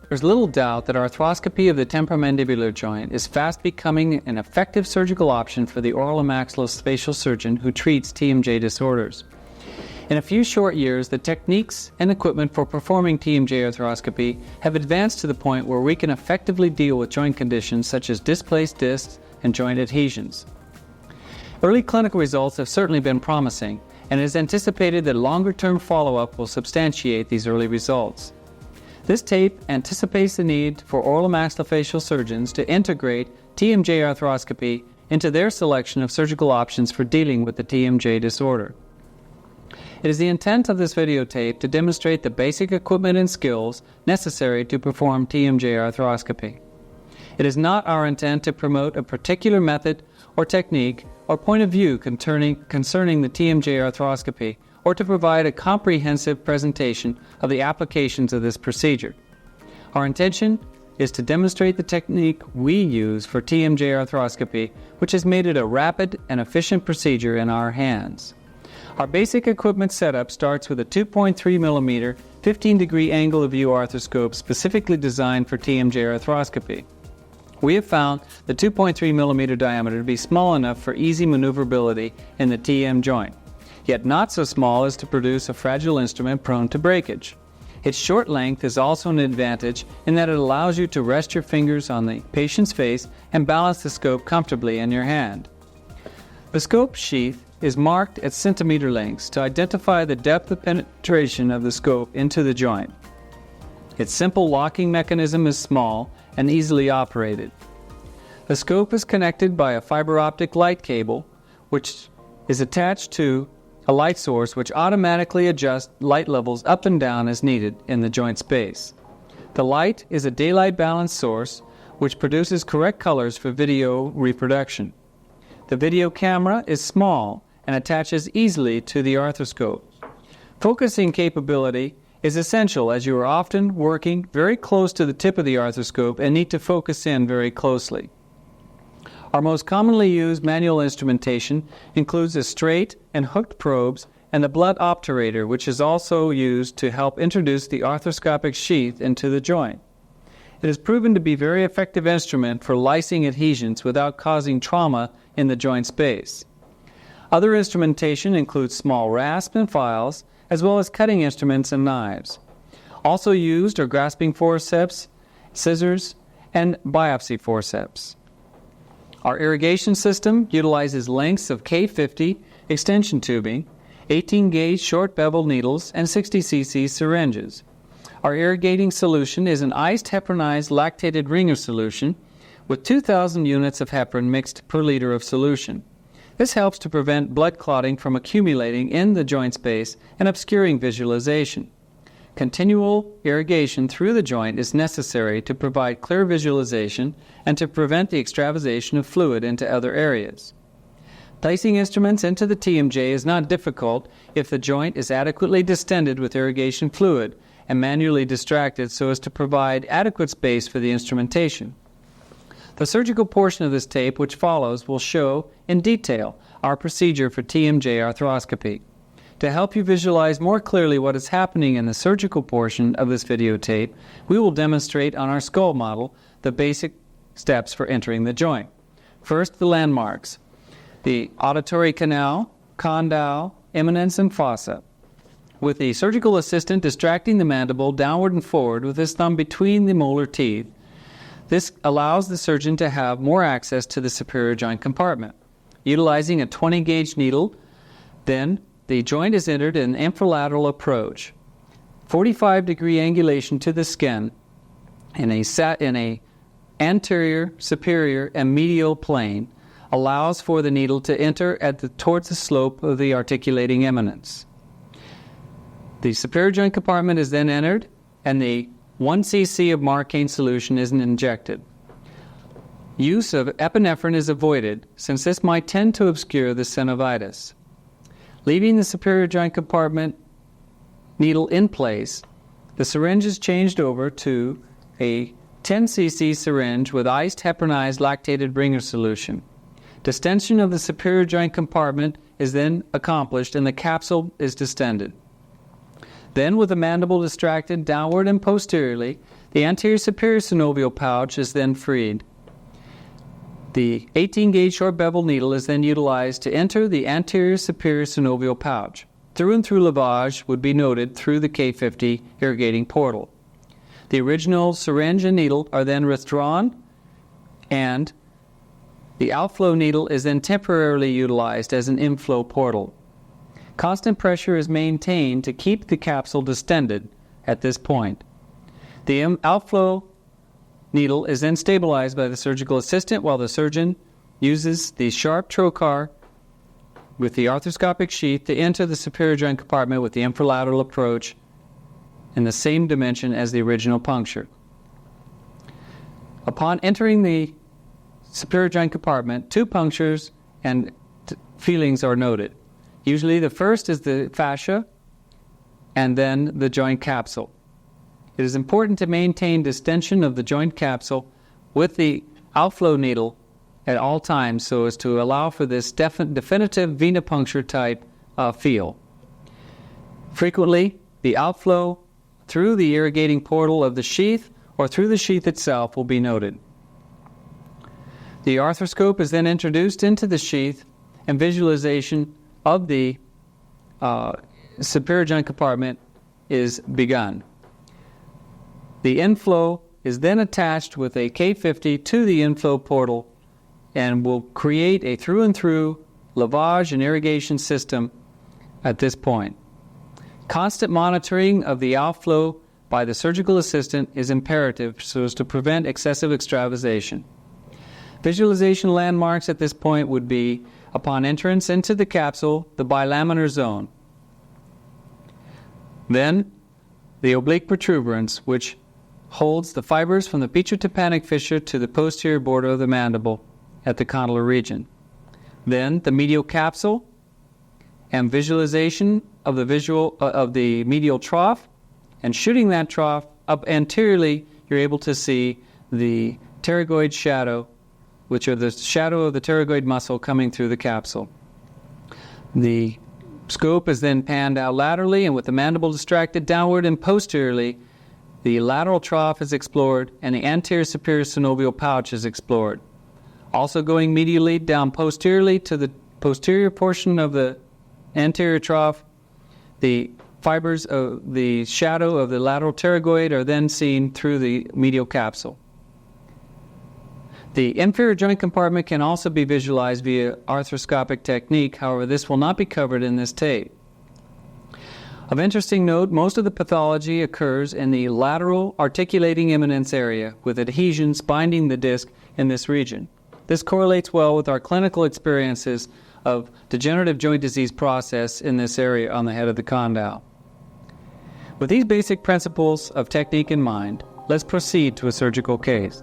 There's little doubt that arthroscopy of the temporomandibular joint is fast becoming an effective surgical option for the oral and maxillofacial surgeon who treats TMJ disorders. In a few short years, the techniques and equipment for performing TMJ arthroscopy have advanced to the point where we can effectively deal with joint conditions such as displaced discs and joint adhesions. Early clinical results have certainly been promising, and it is anticipated that longer-term follow-up will substantiate these early results. This tape anticipates the need for oral and maxillofacial surgeons to integrate TMJ arthroscopy into their selection of surgical options for dealing with the TMJ disorder. It is the intent of this videotape to demonstrate the basic equipment and skills necessary to perform TMJ arthroscopy. It is not our intent to promote a particular method or technique or point of view concerning the TMJ arthroscopy, or to provide a comprehensive presentation of the applications of this procedure. Our intention is to demonstrate the technique we use for TMJ arthroscopy, which has made it a rapid and efficient procedure in our hands. Our basic equipment setup starts with a 2.3 millimeter 15-degree angle of view arthroscope specifically designed for TMJ arthroscopy. We have found the 2.3 millimeter diameter to be small enough for easy maneuverability in the TM joint, yet not so small as to produce a fragile instrument prone to breakage. Its short length is also an advantage in that it allows you to rest your fingers on the patient's face and balance the scope comfortably in your hand. The scope sheath is marked at centimeter lengths to identify the depth of penetration of the scope into the joint. Its simple locking mechanism is small and easily operated. The scope is connected by a fiber optic light cable, which is attached to a light source which automatically adjusts light levels up and down as needed in the joint space. The light is a daylight balance source which produces correct colors for video reproduction. The video camera is small and attaches easily to the arthroscope. Focusing capability is essential as you are often working very close to the tip of the arthroscope and need to focus in very closely. Our most commonly used manual instrumentation includes the straight and hooked probes and the blood obturator, which is also used to help introduce the arthroscopic sheath into the joint. It has proven to be a very effective instrument for lysing adhesions without causing trauma in the joint space. Other instrumentation includes small rasps and files, as well as cutting instruments and knives. Also used are grasping forceps, scissors, and biopsy forceps. Our irrigation system utilizes lengths of K50 extension tubing, 18-gauge short bevel needles, and 60 cc syringes. Our irrigating solution is an iced heparinized lactated ringer solution with 2,000 units of heparin mixed per liter of solution. This helps to prevent blood clotting from accumulating in the joint space and obscuring visualization. Continual irrigation through the joint is necessary to provide clear visualization and to prevent the extravasation of fluid into other areas. Placing instruments into the TMJ is not difficult if the joint is adequately distended with irrigation fluid and manually distracted so as to provide adequate space for the instrumentation. The surgical portion of this tape, which follows, will show in detail our procedure for TMJ arthroscopy. To help you visualize more clearly what is happening in the surgical portion of this videotape, we will demonstrate on our skull model the basic steps for entering the joint. First, the landmarks: the auditory canal, condyle, eminence, and fossa. With the surgical assistant distracting the mandible downward and forward with his thumb between the molar teeth, this allows the surgeon to have more access to the superior joint compartment. Utilizing a 20-gauge needle, then the joint is entered in an infralateral approach. 45-degree angulation to the skin in a anterior, superior, and medial plane allows for the needle to enter towards the slope of the articulating eminence. The superior joint compartment is then entered, and the 1 cc of Marcaine solution is injected. Use of epinephrine is avoided, since this might tend to obscure the synovitis. Leaving the superior joint compartment needle in place, the syringe is changed over to a 10 cc syringe with iced heparinized lactated ringer solution. Distension of the superior joint compartment is then accomplished and the capsule is distended. Then, with the mandible distracted downward and posteriorly, The anterior superior synovial pouch is then freed. The 18-gauge short bevel needle is then utilized to enter the anterior superior synovial pouch. Through and through lavage would be noted through the K50 irrigating portal. The original syringe and needle are then withdrawn, and the outflow needle is then temporarily utilized as an inflow portal. Constant pressure is maintained to keep the capsule distended at this point. The outflow needle is then stabilized by the surgical assistant while the surgeon uses the sharp trocar with the arthroscopic sheath to enter the superior joint compartment with the infralateral approach in the same dimension as the original puncture. Upon entering the superior joint compartment, 2 punctures and feelings are noted. Usually the first is the fascia and then the joint capsule. It is important to maintain distension of the joint capsule with the outflow needle at all times so as to allow for this definitive venipuncture type feel. Frequently, the outflow through the irrigating portal of the sheath or through the sheath itself will be noted. The arthroscope is then introduced into the sheath and visualization of the superior joint compartment is begun. The inflow is then attached with a K50 to the inflow portal and will create a through and through lavage and irrigation system at this point. Constant monitoring of the outflow by the surgical assistant is imperative so as to prevent excessive extravasation. Visualization landmarks at this point would be, upon entrance into the capsule, the bilaminar zone. Then, the oblique protuberance, which holds the fibers from the petrotympanic fissure to the posterior border of the mandible at the condylar region. Then, the medial capsule and visualization of the medial trough, and shooting that trough up anteriorly, you're able to see the pterygoid shadow, which are the shadow of the pterygoid muscle coming through the capsule. The scope is then panned out laterally, and with the mandible distracted downward and posteriorly, the lateral trough is explored and the anterior superior synovial pouch is explored. Also going medially down posteriorly to the posterior portion of the anterior trough, the fibers of the shadow of the lateral pterygoid are then seen through the medial capsule. The inferior joint compartment can also be visualized via arthroscopic technique, however this will not be covered in this tape. Of interesting note, most of the pathology occurs in the lateral articulating eminence area with adhesions binding the disc in this region. This correlates well with our clinical experiences of degenerative joint disease process in this area on the head of the condyle. With these basic principles of technique in mind, let's proceed to a surgical case.